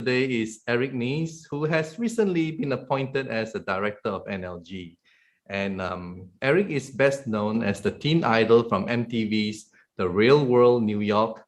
today is Eric Nies, who has recently been appointed as the director of NLG. And Eric is best known as the teen idol from MTV's The Real World New York,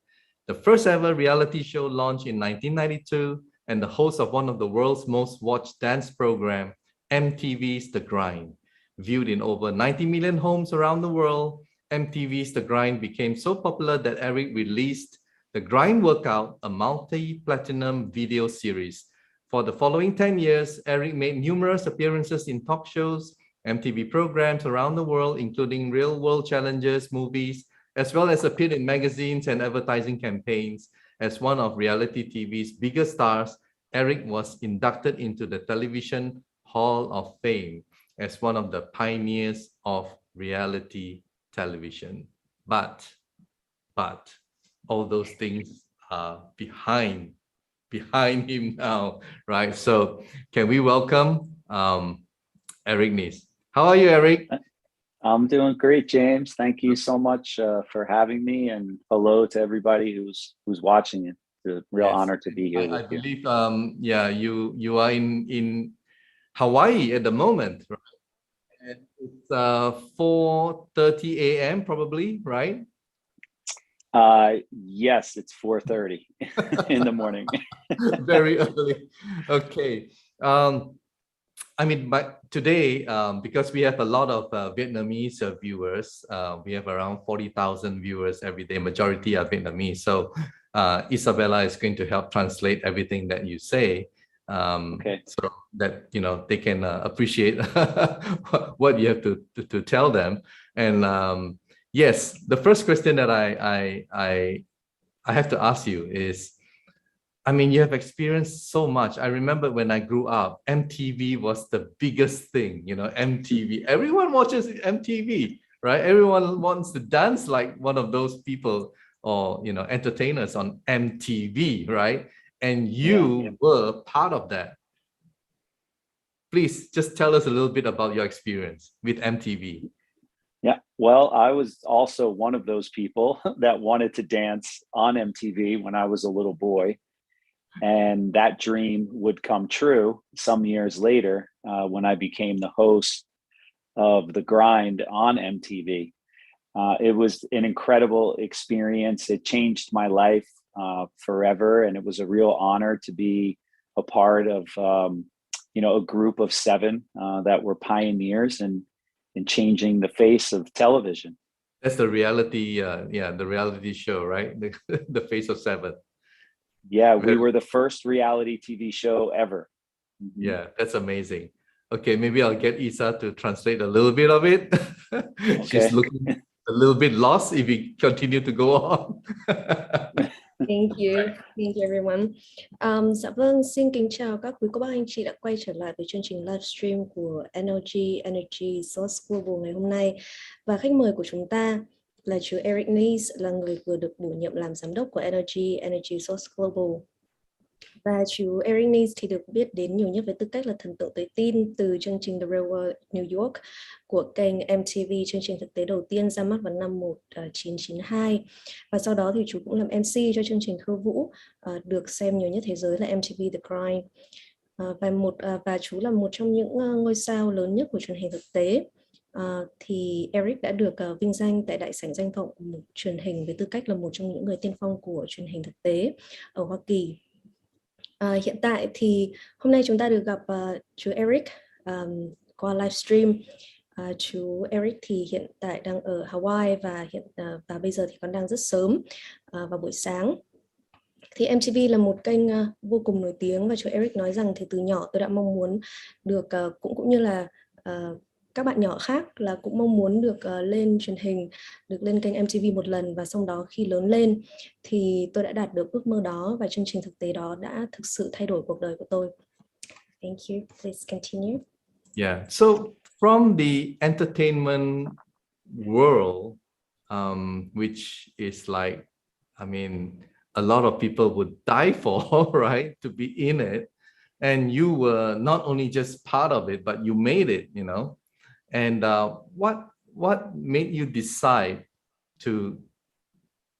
the first ever reality show launched in 1992, and the host of one of the world's most watched dance program, MTV's The Grind. Viewed in over 90 million homes around the world, MTV's The Grind became so popular that Eric released The Grind Workout, a multi-platinum video series. For the following 10 years, Eric made numerous appearances in talk shows, MTV programs around the world, including real-world challenges, movies, as well as appeared in magazines and advertising campaigns. As one of reality TV's biggest stars, Eric was inducted into the Television Hall of Fame as one of the pioneers of reality television. But all those things are behind him now, right? So can we welcome Eric Nies? How are you, Eric? I'm doing great, James. Thank you so much for having me, and hello to everybody who's watching it. It's a real honor to be here. I believe, yeah, you are in Hawaii at the moment, right? And it's 4:30 a.m. probably, right? Yes, it's 4:30 in the morning. Very early. Okay. I mean, but today, because we have a lot of Vietnamese viewers, we have around 40,000 viewers every day. Majority are Vietnamese. So Isabella is going to help translate everything that you say, okay, so that they can appreciate what you have to tell them. And yes, the first question that I have to ask you is, I mean, you have experienced so much. I remember when I grew up, MTV was the biggest thing, MTV. Everyone watches MTV, right? Everyone wants to dance like one of those people or, entertainers on MTV, right? And you were part of that. Please just tell us a little bit about your experience with MTV. Yeah, well, I was also one of those people that wanted to dance on MTV when I was a little boy. And that dream would come true some years later when I became the host of The Grind on MTV. It was an incredible experience. It changed my life forever. And it was a real honor to be a part of, a group of 7 that were pioneers in changing the face of television. That's the reality, the reality show, right? The face of 7. Yeah, we were the first reality TV show ever. Mm-hmm. Yeah, that's amazing. Okay, maybe I'll get Isa to translate a little bit of it. Okay. She's looking a little bit lost if we continue to go on. Thank you everyone. Dạ vâng, xin kính chào các quý cô bác anh chị đã quay trở lại với chương trình livestream của NLG Energy Source Global ngày hôm nay. Và khách mời của chúng ta là chú Eric Nies, là người vừa được bổ nhiệm làm giám đốc của NLG Energy Source Global. Và chú Eric Nies thì được biết đến nhiều nhất với tư cách là thần tượng tới tin từ chương trình The Real World New York của kênh MTV, chương trình thực tế đầu tiên ra mắt vào năm 1992. Và sau đó thì chú cũng làm MC cho chương trình khiêu vũ được xem nhiều nhất thế giới là MTV The Grind. Và chú là một trong những ngôi sao lớn nhất của truyền hình thực tế. Thì Eric đã được vinh danh tại Đại sảnh danh vọng truyền hình với tư cách là một trong những người tiên phong của truyền hình thực tế ở Hoa Kỳ. Hiện tại thì hôm nay chúng ta được gặp chú Eric qua livestream. Chú Eric thì hiện tại đang ở Hawaii và bây giờ thì còn đang rất sớm vào buổi sáng. Thì MTV là một kênh vô cùng nổi tiếng và chú Eric nói rằng thì từ nhỏ tôi đã mong muốn được cũng như là các bạn nhỏ khác là cũng mong muốn được lên truyền hình, được lên kênh MTV một lần, và sau đó khi lớn lên thì tôi đã đạt được ước mơ đó và chương trình thực tế đó đã thực sự thay đổi cuộc đời của tôi. Thank you. Please continue. Yeah. So from the entertainment world, which is like, I mean, a lot of people would die for, right, to be in it, and you were not only just part of it, but you made it, And what made you decide to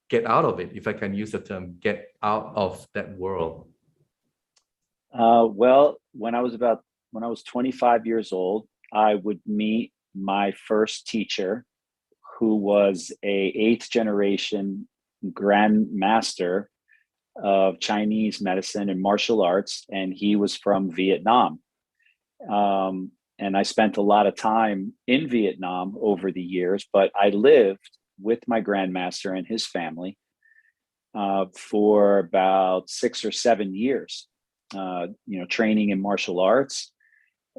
get out of it, if I can use the term, get out of that world? Well, when I was 25 years old, I would meet my first teacher, who was a 8th generation Grand Master of Chinese medicine and martial arts, and he was from Vietnam. And I spent a lot of time in Vietnam over the years, but I lived with my grandmaster and his family for about 6 or 7 years, training in martial arts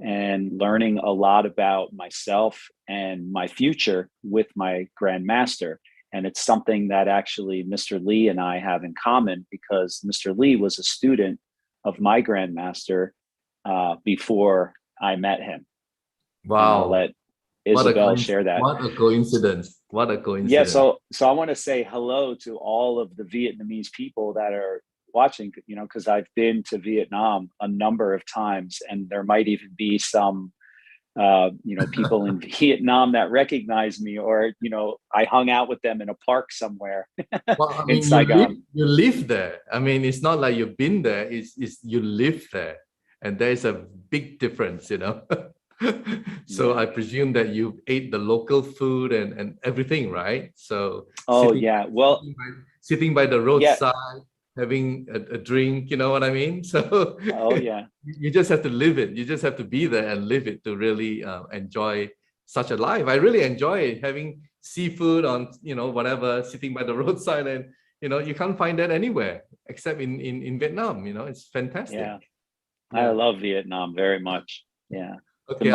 and learning a lot about myself and my future with my grandmaster. And it's something that actually Mr. Lee and I have in common, because Mr. Lee was a student of my grandmaster before I met him. Wow. And I'll let Isabel share that. What a coincidence. What a coincidence. Yeah, so I want to say hello to all of the Vietnamese people that are watching, because I've been to Vietnam a number of times, and there might even be some people in Vietnam that recognize me, or I hung out with them in a park somewhere. Well, I mean, in Saigon. You live there. I mean, it's not like you've been there, it's you live there, and there's a big difference, So yeah. I presume that you ate the local food and everything, right? So sitting by the roadside, having a drink, you know what I mean? So you just have to live it. You just have to be there and live it to really enjoy such a life. I really enjoy having seafood on, whatever, sitting by the roadside, and you can't find that anywhere except in Vietnam. It's fantastic. Yeah. I love Vietnam very much. Yeah. Okay,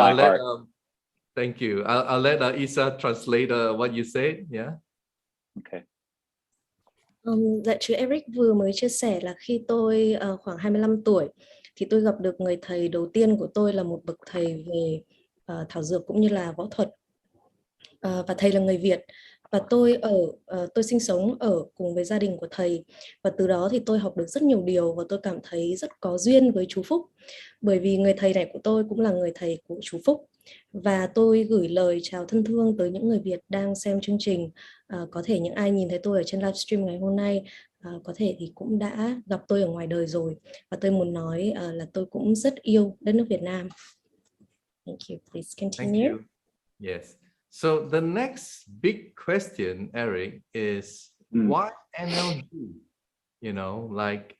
thank you. I'll let Isa translate what you said. Yeah. Okay. Dạ, chú Eric vừa mới chia sẻ là khi tôi khoảng 25 tuổi thì tôi gặp được người thầy đầu tiên của tôi là một bậc thầy về thảo dược cũng như là võ thuật, và thầy là người Việt, và tôi sinh sống ở cùng với gia đình của thầy, và từ đó thì tôi học được rất nhiều điều, và tôi cảm thấy rất có duyên với chú Phúc, bởi vì người thầy này của tôi cũng là người thầy của chú Phúc. Và tôi gửi lời chào thân thương tới những người Việt đang xem chương trình. Có thể những ai nhìn thấy tôi ở trên livestream ngày hôm nay có thể thì cũng đã gặp tôi ở ngoài đời rồi, và tôi muốn nói là tôi cũng rất yêu đất nước Việt Nam. Thank you. Please continue. Thank you. Yes. So the next big question, Eric, is why NLG?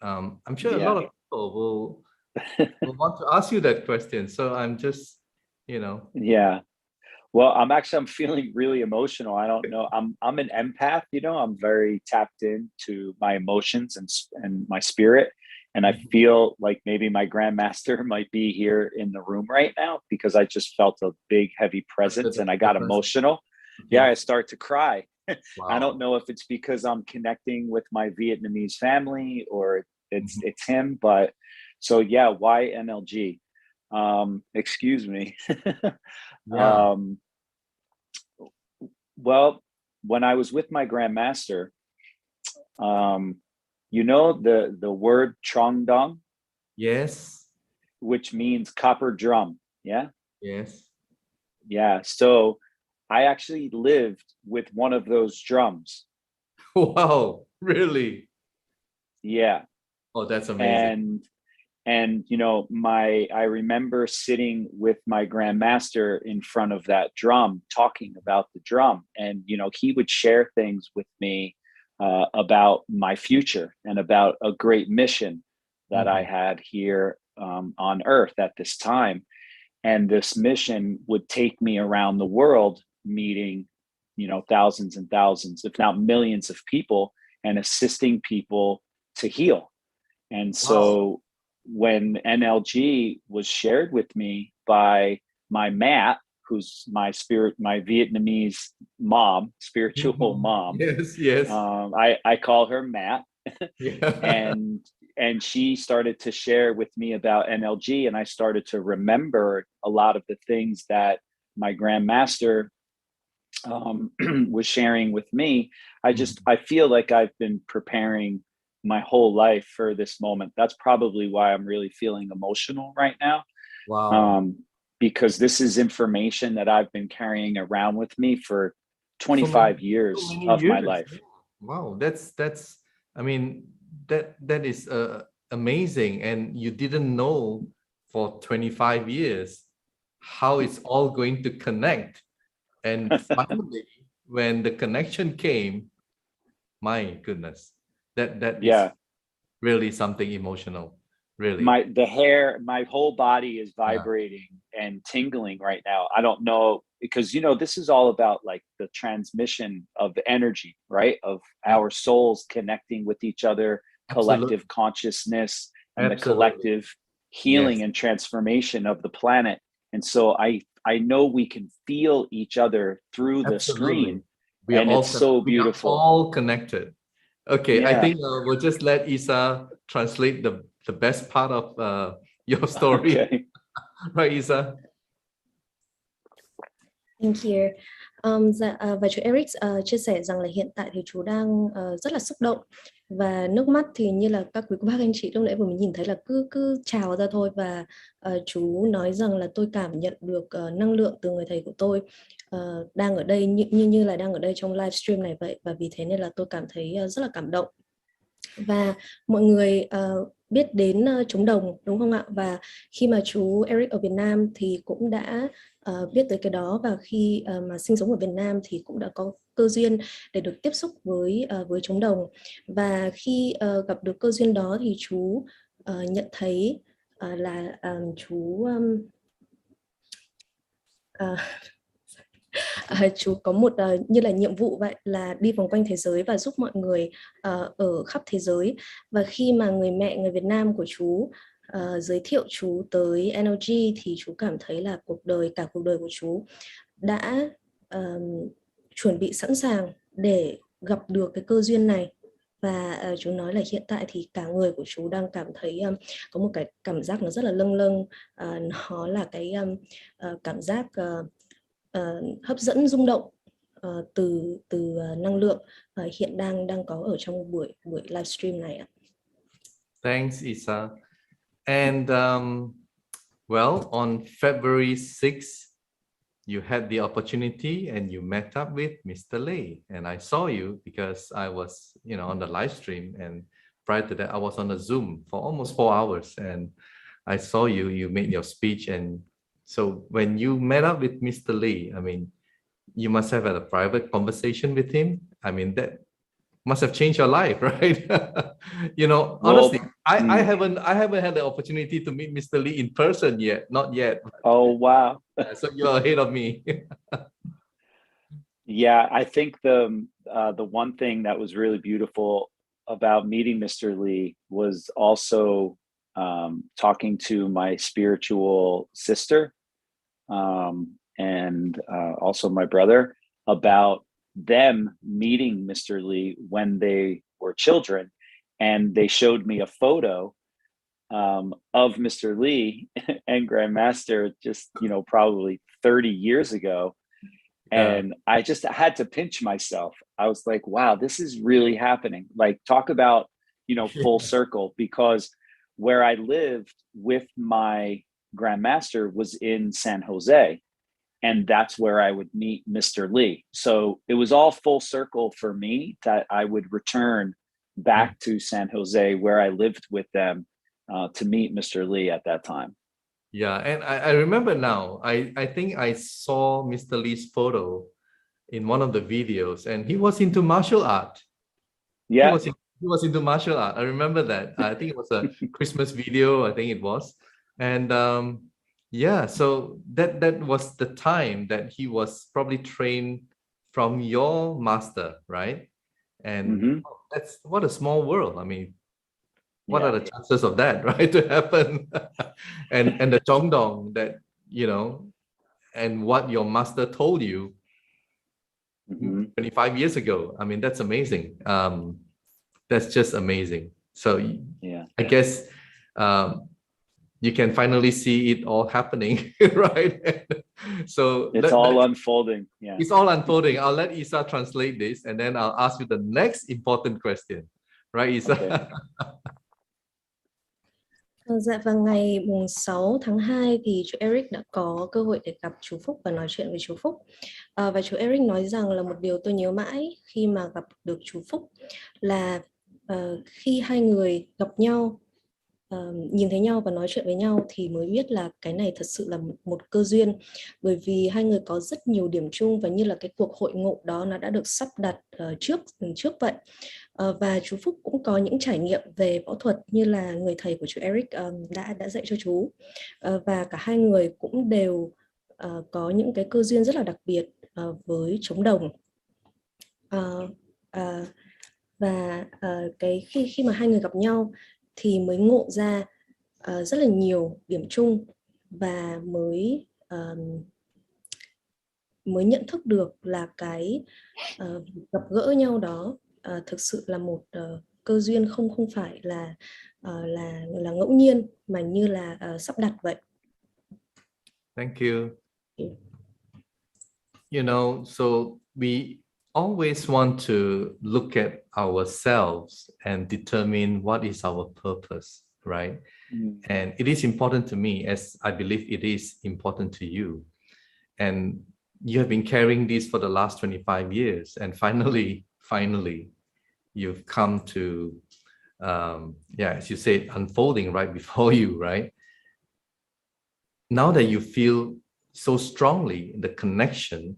I'm sure a lot of people will want to ask you that question. So I'm just, Yeah. Well, I'm feeling really emotional. I don't know. I'm an empath, I'm very tapped into my emotions and my spirit. And I feel like maybe my grandmaster might be here in the room right now, because I just felt a big, heavy presence and I got emotional. Yeah, I start to cry. Wow. I don't know if it's because I'm connecting with my Vietnamese family or it's him, but so yeah, why NLG? Excuse me. Yeah. Well, when I was with my grandmaster, the word Trong Dong? Yes. Which means copper drum. Yeah. Yes. Yeah. So I actually lived with one of those drums. Wow. Really? Yeah. Oh, that's amazing. And I remember sitting with my grandmaster in front of that drum, talking about the drum, and he would share things with me about my future and about a great mission that I had here on Earth at this time. And this mission would take me around the world, meeting, thousands and thousands, if not millions of people, and assisting people to heal. And so when NLG was shared with me by my Matt, who's my Vietnamese mom, spiritual mom. Yes. I call her Matt. Yeah. And she started to share with me about NLG, and I started to remember a lot of the things that my grandmaster was sharing with me. I feel like I've been preparing my whole life for this moment. That's probably why I'm really feeling emotional right now. Wow. Because this is information that I've been carrying around with me for 25 years of my life. Wow, that's I mean, that is a amazing, and you didn't know for 25 years how it's all going to connect. And finally, when the connection came, my goodness, that is really something emotional. Really, my whole body is vibrating and tingling right now. I don't know, because, you know, this is all about like the transmission of energy, right? Of our souls connecting with each other, collective consciousness, and the collective healing and transformation of the planet. And so I know we can feel each other through the screen, and it's so beautiful. We are all connected. Okay, I think we'll just let Isa translate the best part of your story. Okay. Right, Isa? Thank you. Và chú Eric chia sẻ rằng là hiện tại thì chú đang rất là xúc động, và nước mắt thì như là các quý cô bác anh chị lúc nãy vừa mới nhìn thấy là cứ trào ra thôi. Và chú nói rằng là tôi cảm nhận được năng lượng từ người thầy của tôi đang ở đây như là đang ở đây trong livestream này vậy, và vì thế nên là tôi cảm thấy rất là cảm động. Và mọi người biết đến trống đồng đúng không ạ? Và khi mà chú Eric ở Việt Nam thì cũng đã biết tới cái đó, và khi mà sinh sống ở Việt Nam thì cũng đã có cơ duyên để được tiếp xúc với trống đồng. Và khi gặp được cơ duyên đó thì chú nhận thấy là chú chú có một như là nhiệm vụ vậy, là đi vòng quanh thế giới và giúp mọi người ở khắp thế giới. Và khi mà người mẹ người Việt Nam của chú giới thiệu chú tới NLG thì chú cảm thấy là cả cuộc đời của chú đã chuẩn bị sẵn sàng để gặp được cái cơ duyên này. Và chú nói là hiện tại thì cả người của chú đang cảm thấy có một cái cảm giác nó rất là lâng lâng, nó là cái cảm giác hấp dẫn, rung động từ năng lượng hiện đang có ở trong buổi livestream này ạ. Thanks, Isa. And well, on February 6th, you had the opportunity and you met up with Mr. Lee, and I saw you because I was, you know, on the live stream, and prior to that I was on a Zoom for almost 4 hours, and I saw you made your speech. And so when you met up with Mr. Lee, I mean, you must have had a private conversation with him. I mean, that must have changed your life, right? You know, honestly, I haven't had the opportunity to meet Mr. Lee in person yet, not yet. Oh, wow. So you're ahead of me. Yeah, I think the one thing that was really beautiful about meeting Mr. Lee was also talking to my spiritual sister and also my brother about them meeting Mr. Lee when they were children. And they showed me a photo of Mr. Lee and Grandmaster just, you know, probably 30 years ago. And I just had to pinch myself. I was like, wow, this is really happening. Like, talk about, you know, full circle, because where I lived with my Grandmaster was in San Jose. And that's where I would meet Mr. Lee. So it was all full circle for me that I would return back to San Jose, where I lived with them, to meet Mr. Lee at that time. Yeah, and I remember now, I think I saw Mr. Lee's photo in one of the videos, and he was into martial art. Yeah. He was into martial art. I remember that. I think it was a Christmas video, I think it was. And yeah, so that was the time that he was probably trained from your master, right? And that's what a small world. I mean, what are the chances of that, right, to happen? and the Chongdong that, you know, and what your master told you 25 years ago. I mean, that's amazing. That's just amazing. So yeah, I guess you can finally see it all happening, right? So it's all unfolding. Yeah, it's all unfolding. I'll let Isa translate this, and then I'll ask you the next important question, right, Isa? Okay. Dạ, vào ngày mùng 6 tháng 2 thì chú Eric đã có cơ hội để gặp chú Phúc và nói chuyện với chú Phúc. Và chú Eric nói rằng là một điều tôi nhớ mãi khi mà gặp được chú Phúc là khi hai người gặp nhau nhìn thấy nhau và nói chuyện với nhau thì mới biết là cái này thật sự là một cơ duyên, bởi vì hai người có rất nhiều điểm chung và như là cái cuộc hội ngộ đó nó đã được sắp đặt trước vậy. Và chú Phúc cũng có những trải nghiệm về võ thuật như là người thầy của chú Eric đã dạy cho chú, và cả hai người cũng đều có những cái cơ duyên rất là đặc biệt với trống đồng. Và khi mà hai người gặp nhau thì mới ngộ ra rất là nhiều điểm chung và mới nhận thức được là cái gặp gỡ nhau đó thực sự là một cơ duyên, không phải là ngẫu nhiên mà như là sắp đặt vậy. Thank you. You know, so we always want to look at ourselves and determine what is our purpose, right? And it is important to me, as I believe it is important to you. And you have been carrying this for the last 25 years. And finally, you've come to, as you said, unfolding right before you, right? Now that you feel so strongly the connection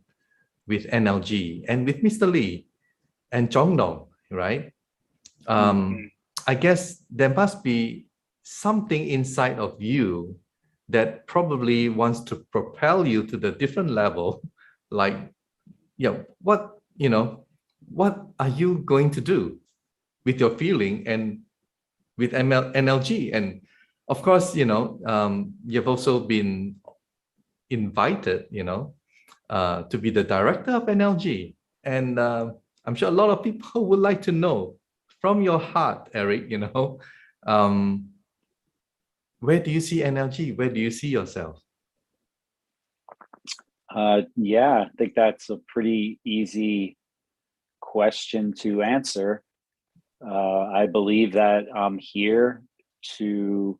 with NLG and with Mr. Lee and Chongdong, right? I guess there must be something inside of you that probably wants to propel you to the different level. Like, what are you going to do with your feeling and with NLG? And of course, you've also been invited, to be the director of NLG. And I'm sure a lot of people would like to know from your heart, Eric, where do you see NLG? Where do you see yourself? I think that's a pretty easy question to answer. I believe that I'm here to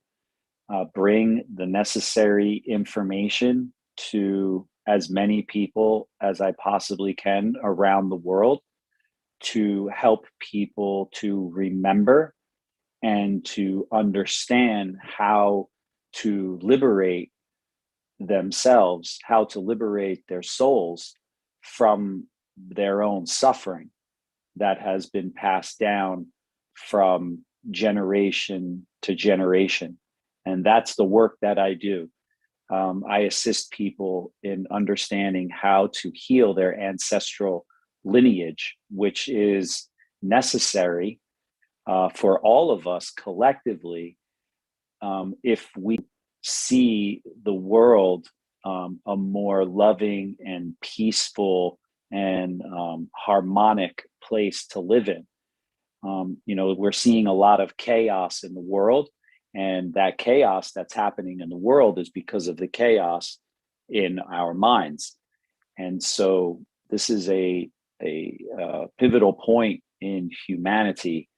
bring the necessary information to as many people as I possibly can around the world to help people to remember and to understand how to liberate themselves, how to liberate their souls from their own suffering that has been passed down from generation to generation. And that's the work that I do. I assist people in understanding how to heal their ancestral lineage, which is necessary for all of us collectively if we see the world a more loving and peaceful and harmonic place to live in. We're seeing a lot of chaos in the world, and that chaos that's happening in the world is because of the chaos in our minds. And so this is a pivotal point in humanity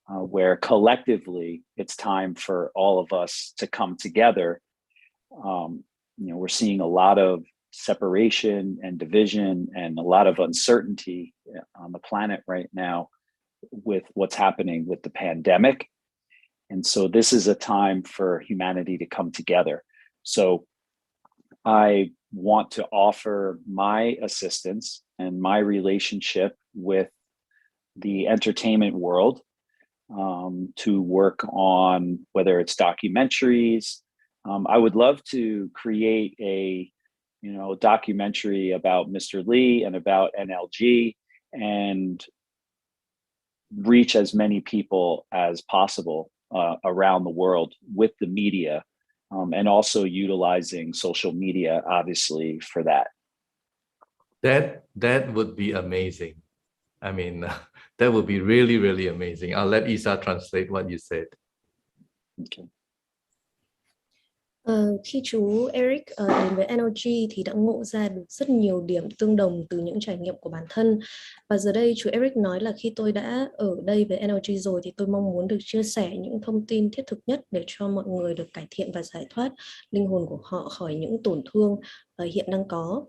where collectively it's time for all of us to come together. We're seeing a lot of separation and division and a lot of uncertainty on the planet right now with what's happening with the pandemic. And so this is a time for humanity to come together. So I want to offer my assistance and my relationship with the entertainment world to work on whether it's documentaries. I would love to create a documentary about Mr. Lee and about NLG and reach as many people as possible around the world with the media, and also utilizing social media, obviously, for that. That would be amazing. I mean, that would be really, really amazing. I'll let Isa translate what you said. Okay. Khi chú Eric đến với NLG thì đã ngộ ra được rất nhiều điểm tương đồng từ những trải nghiệm của bản thân. Và giờ đây chú Eric nói là khi tôi đã ở đây với NLG rồi thì tôi mong muốn được chia sẻ những thông tin thiết thực nhất để cho mọi người được cải thiện và giải thoát linh hồn của họ khỏi những tổn thương hiện đang có.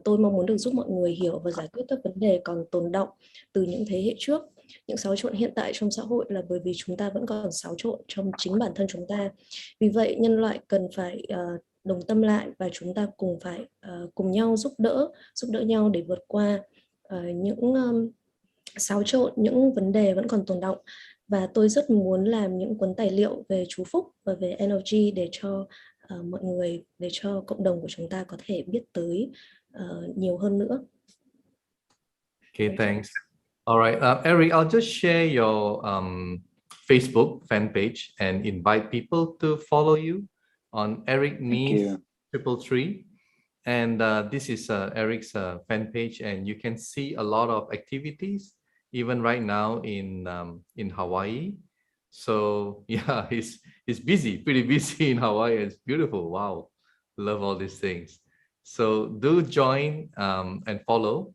Tôi mong muốn được giúp mọi người hiểu và giải quyết các vấn đề còn tồn đọng từ những thế hệ trước Những xáo trộn hiện tại trong xã hội là bởi vì chúng ta vẫn còn xáo trộn trong chính bản thân chúng ta. Vì vậy nhân loại cần phải đồng tâm lại và chúng ta cùng phải cùng nhau giúp đỡ nhau để vượt qua những xáo trộn, những vấn đề vẫn còn tồn đọng. Và tôi rất muốn làm những cuốn tài liệu về chú Phúc và về NLG để cho mọi người, để cho cộng đồng của chúng ta có thể biết tới nhiều hơn nữa. Okay, thanks. All right, Eric, I'll just share your Facebook fan page and invite people to follow you on Eric Nies 333. And this is Eric's fan page, and you can see a lot of activities, even right now in Hawaii. So yeah, he's busy, pretty busy in Hawaii. It's beautiful. Wow, love all these things. So do join and follow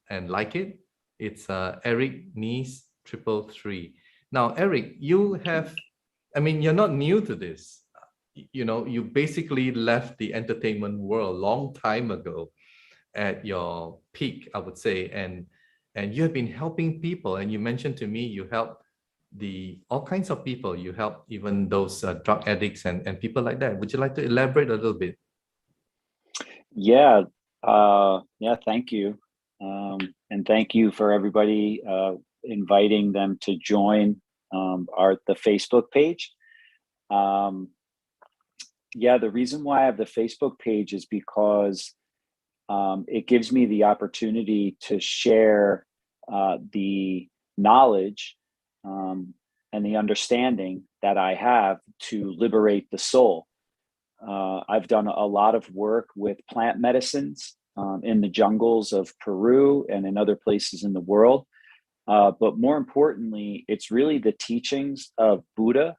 and like it. It's Eric Nies 333. Now, Eric, you have, I mean, you're not new to this. You know, you basically left the entertainment world a long time ago at your peak, I would say, and you have been helping people. And you mentioned to me you help all kinds of people. You help even those drug addicts and people like that. Would you like to elaborate a little bit? Yeah, thank you. And thank you for everybody inviting them to join the Facebook page. Yeah, the reason why I have the Facebook page is because it gives me the opportunity to share the knowledge and the understanding that I have to liberate the soul. I've done a lot of work with plant medicines in the jungles of Peru and in other places in the world. But more importantly, it's really the teachings of Buddha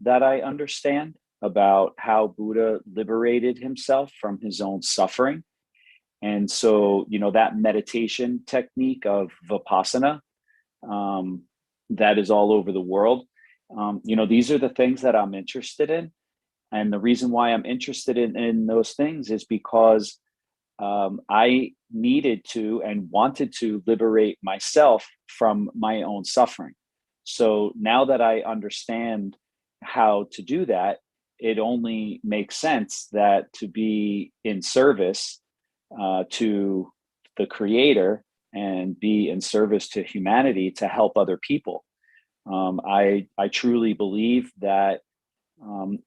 that I understand about how Buddha liberated himself from his own suffering. And so, you know, that meditation technique of Vipassana, that is all over the world. You know, these are the things that I'm interested in. And the reason why I'm interested in those things is because I needed to and wanted to liberate myself from my own suffering. So now that I understand how to do that, it only makes sense that to be in service to the Creator and be in service to humanity to help other people. I truly believe that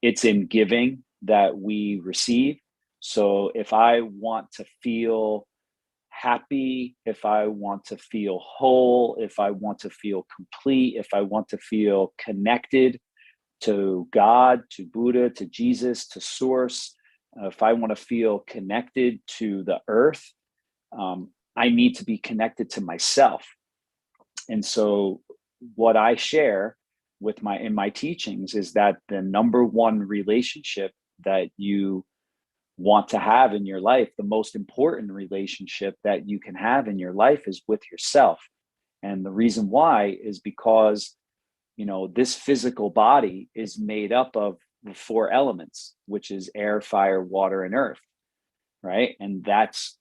it's in giving that we receive. So if I want to feel happy, if I want to feel whole, if I want to feel complete, if I want to feel connected to God, to Buddha, to Jesus, to Source, if I want to feel connected to the earth, I need to be connected to myself. And so what I share with in my teachings is that the number one relationship that you want to have in your life, the most important relationship that you can have in your life is with yourself. And the reason why is because, you know, this physical body is made up of the four elements, which is air, fire, water, and earth, right? And that's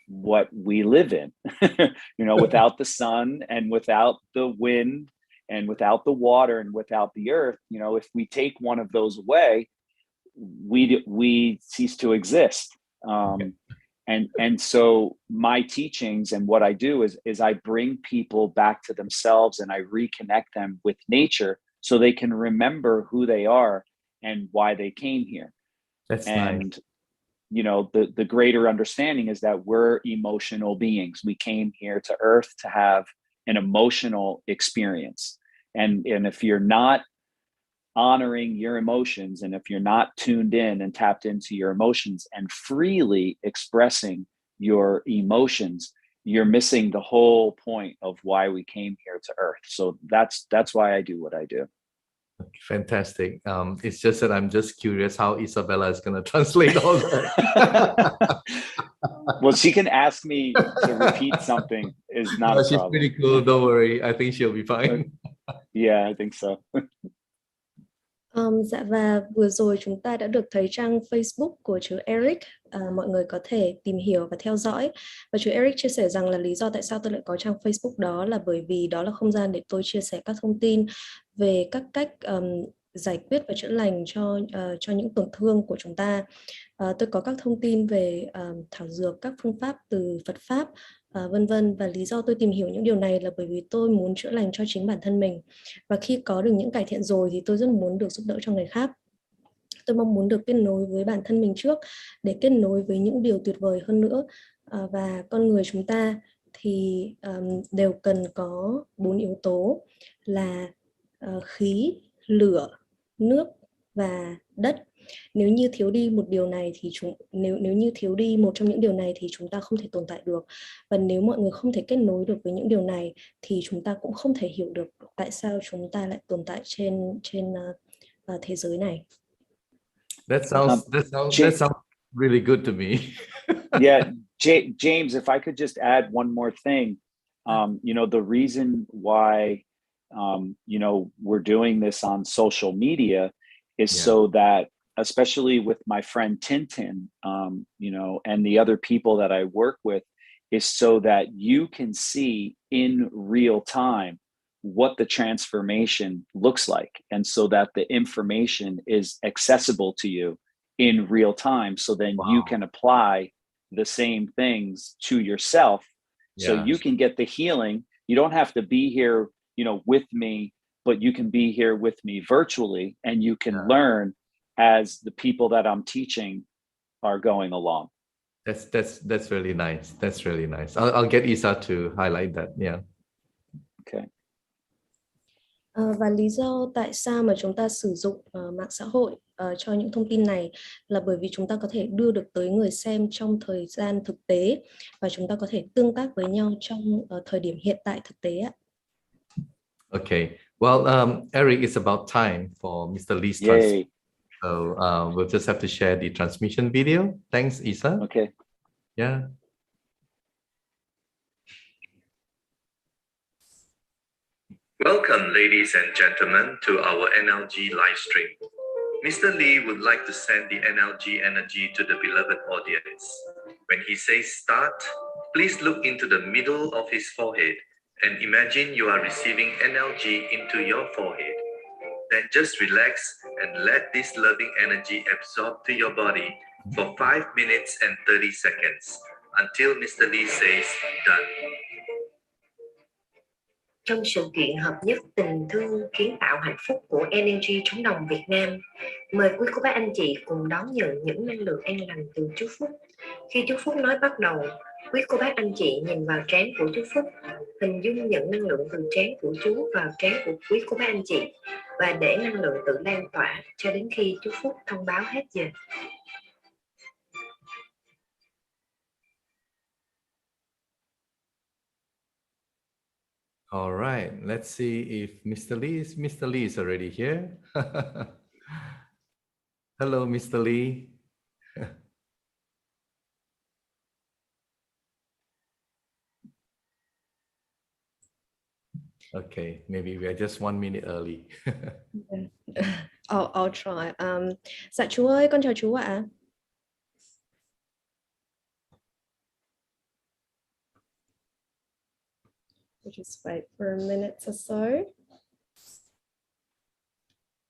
what we live in. You know, without the sun and without the wind and without the water and without the earth, you know, if we take one of those away, we cease to exist. And so my teachings and what I do is I bring people back to themselves and I reconnect them with nature so they can remember who they are and why they came here. That's and nice. You know, the greater understanding is that we're emotional beings. We came here to earth to have an emotional experience. And if you're not honoring your emotions, and if you're not tuned in and tapped into your emotions and freely expressing your emotions, you're missing the whole point of why we came here to earth. So that's why I do what I do. Fantastic. It's just that I'm just curious how Isabella is going to translate all that. Well, she can ask me to repeat something. Is not a problem. She's pretty cool. Don't worry. I think she'll be fine. Yeah, I think so. Dạ, và vừa rồi chúng ta đã được thấy trang Facebook của chú Eric. Mọi người có thể tìm hiểu và theo dõi. Và chú Eric chia sẻ rằng là lý do tại sao tôi lại có trang Facebook đó là bởi vì đó là không gian để tôi chia sẻ các thông tin về các cách giải quyết và chữa lành cho những tổn thương của chúng ta. Tôi có các thông tin về thảo dược, các phương pháp từ Phật Pháp, vân vân. Và lý do tôi tìm hiểu những điều này là bởi vì tôi muốn chữa lành cho chính bản thân mình. Và khi có được những cải thiện rồi thì tôi rất muốn được giúp đỡ cho người khác. Tôi mong muốn được kết nối với bản thân mình trước để kết nối với những điều tuyệt vời hơn nữa. Và con người chúng ta thì đều cần có 4 yếu tố là khí, lửa, nước và đất. Nếu như thiếu đi một điều này thì nếu như thiếu đi một trong những điều này thì chúng ta không thể tồn tại được. Và nếu mọi người không thể kết nối được với những điều này thì chúng ta cũng không thể hiểu được tại sao chúng ta lại tồn tại trên thế giới này. That sounds really good to me. Yeah, James, if I could just add one more thing, you know, the reason why, you know, we're doing this on social media is so that, especially with my friend Tintin, you know, and the other people that I work with, is so that you can see in real time what the transformation looks like, and so that the information is accessible to you in real time, so then you can apply the same things to yourself, so you can get the healing. You don't have to be here, you know, with me, but you can be here with me virtually, and you can learn as the people that I'm teaching are going along. That's really nice. That's really nice. I'll get Isa to highlight that. Yeah. Okay. Và lý do tại sao mà chúng ta sử dụng mạng xã hội cho những thông tin này là bởi vì chúng ta có thể đưa được tới người xem trong thời gian thực tế và chúng ta có thể tương tác với nhau trong thời điểm hiện tại thực tế ạ. Okay. Well, Eric, it's about time for Mr. Lee's transmission. So we'll just have to share the transmission video. Thanks, Isa. Okay. Yeah. Welcome, ladies and gentlemen, to our NLG live stream. Mr. Lee would like to send the NLG energy to the beloved audience. When he says start, please look into the middle of his forehead and imagine you are receiving NLG into your forehead. Then just relax and let this loving energy absorb to your body for 5 minutes and 30 seconds until Mr. Lee says done. Trong sự kiện hợp nhất tình thương kiến tạo hạnh phúc của NLG trống đồng Việt Nam, mời quý cô bác anh chị cùng đón nhận những năng lượng an lành từ chú Phúc. Khi chú Phúc nói bắt đầu, quý cô bác anh chị nhìn vào trán của chú Phúc, hình dung nhận năng lượng từ trán của chú vào trán của quý cô bác anh chị và để năng lượng tự lan tỏa cho đến khi chú Phúc thông báo hết giờ. All right, let's see if Mr. Lee is already here. Hello, Mr. Lee. Okay, maybe we are just 1 minute early. I'll try. Dạ chú ơi, con chào chú ạ. We'll just wait for a minute or so.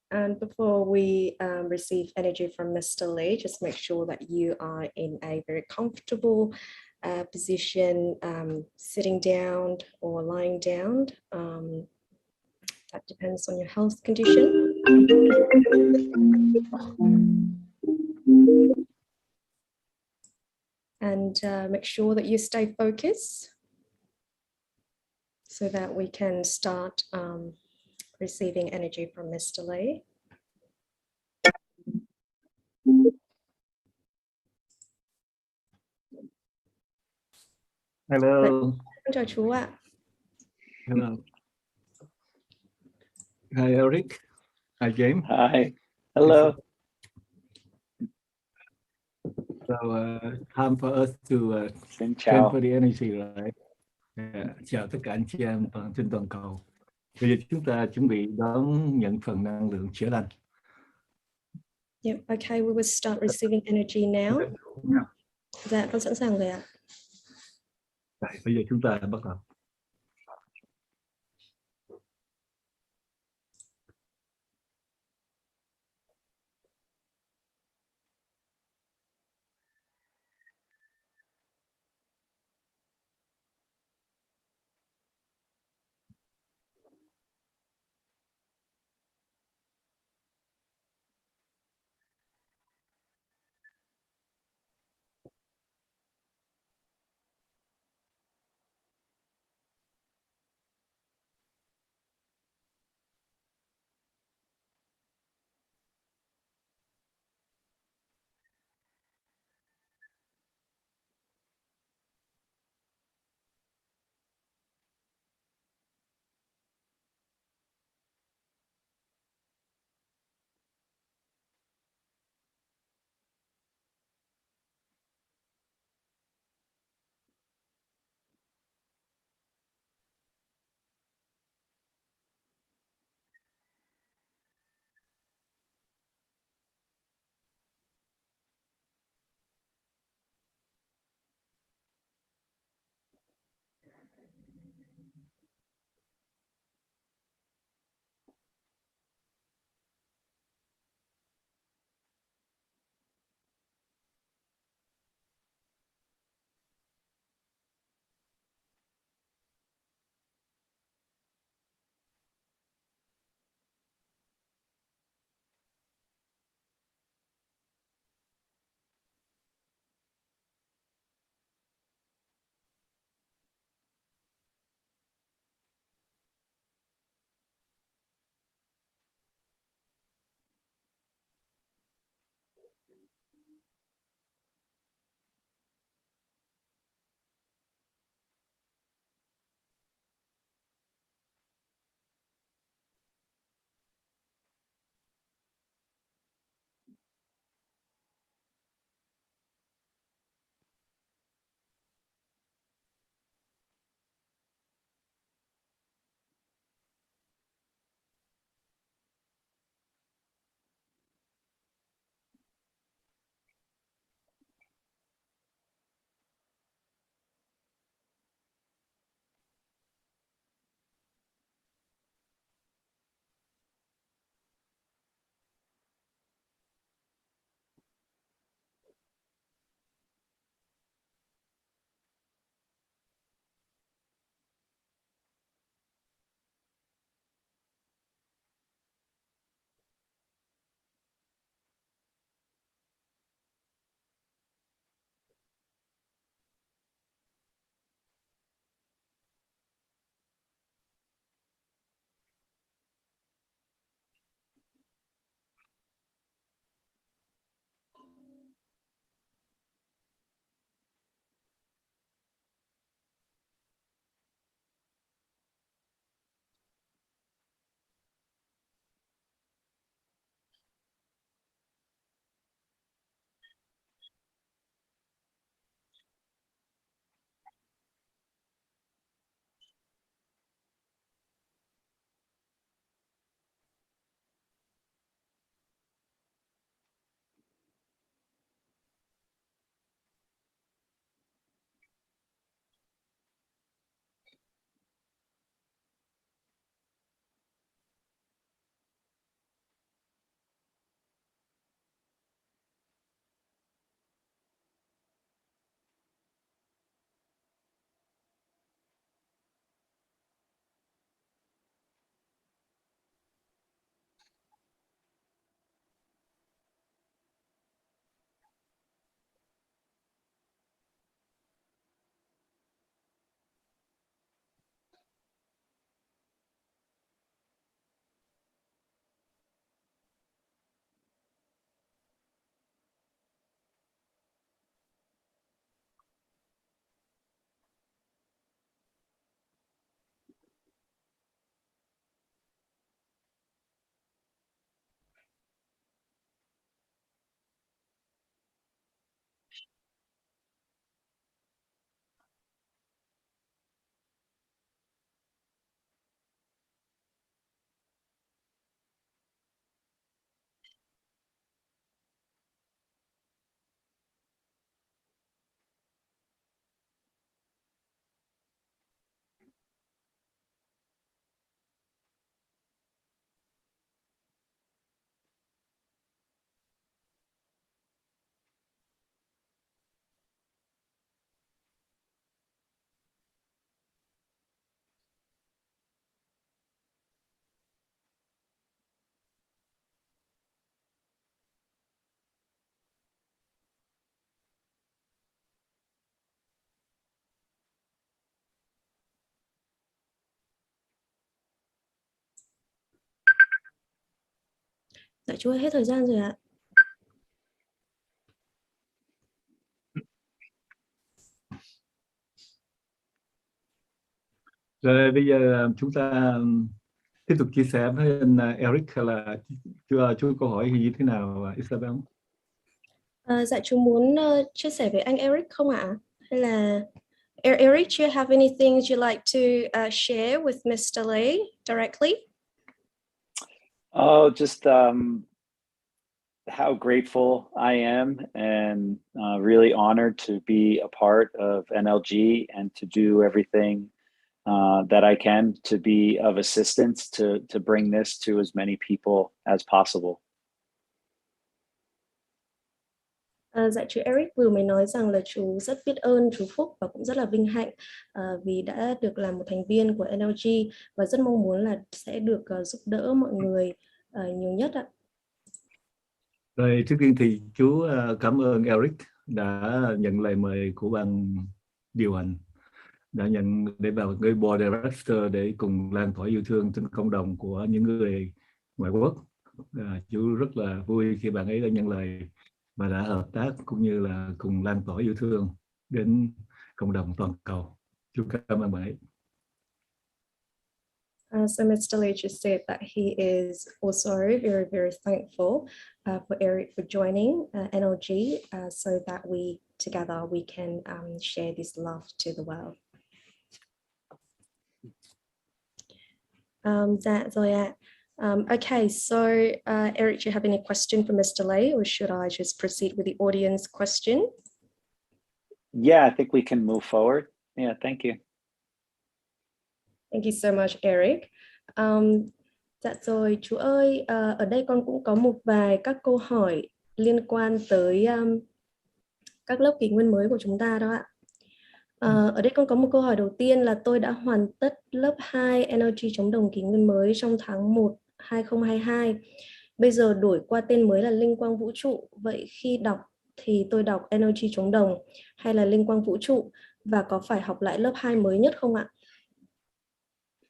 And before we receive energy from Mr. Lee, just make sure that you are in a very comfortable position, sitting down or lying down. That depends on your health condition. And make sure that you stay focused so that we can start receiving energy from Mr. Lee. Hello. Chào chú ạ. Hello. Hi, Eric. Hi, James. Hi. Hello. So, time for us to transfer the energy, right? Chào tất cả anh chị em trên toàn cầu. Bây giờ chúng ta chuẩn bị đón nhận phần năng lượng chữa lành. Yeah, okay, we will start receiving energy now. Dạ, con sẵn sàng rồi ạ. Bây giờ chúng ta bắt đầu. Dạ chú ơi, hết thời gian rồi ạ. Rồi bây giờ chúng ta tiếp tục chia sẻ với anh Eric, hay là chú câu hỏi như thế nào Isabel? Dạ chú muốn chia sẻ với anh Eric không ạ? Hay là Eric, do you have anything you'd like to share with Mr. Lê directly? Oh, just how grateful I am, and really honored to be a part of NLG and to do everything that I can to be of assistance to bring this to as many people as possible. Dạ chú Eric vừa mới nói rằng là chú rất biết ơn chú Phúc và cũng rất là vinh hạnh vì đã được làm một thành viên của NLG và rất mong muốn là sẽ được giúp đỡ mọi người nhiều nhất ạ. Rồi trước tiên thì chú cảm ơn Eric đã nhận lời mời của ban điều hành, đã nhận để vào cái board director để cùng lan tỏa yêu thương trên cộng đồng của những người ngoại quốc. Chú rất là vui khi bạn ấy đã nhận lời và đã hợp tác cũng như là cùng lan tỏa yêu thương đến cộng đồng toàn cầu. Chú cảm ơn bạn ấy. So Mr. Lê just said that he is also very, very thankful for Eric for joining NLG so that we together we can share this love to the world. Dạ rồi ạ. Okay, so Eric, do you have any question for Mr. Lê, or should I just proceed with the audience question? Yeah, I think we can move forward. Yeah, thank you. Thank you so much, Eric. Dạ rồi, chú ơi, ở đây con cũng có một vài các câu hỏi liên quan tới các lớp kỷ nguyên mới của chúng ta đó ạ. Ở đây con có một câu hỏi đầu tiên là tôi đã hoàn tất lớp 2 NLG chống đồng kỷ nguyên mới trong tháng 1 2022. Bây giờ đổi qua tên mới là Linh quang vũ trụ. Vậy khi đọc thì tôi đọc NLG chống đồng hay là Linh quang vũ trụ, và có phải học lại lớp 2 mới nhất không ạ?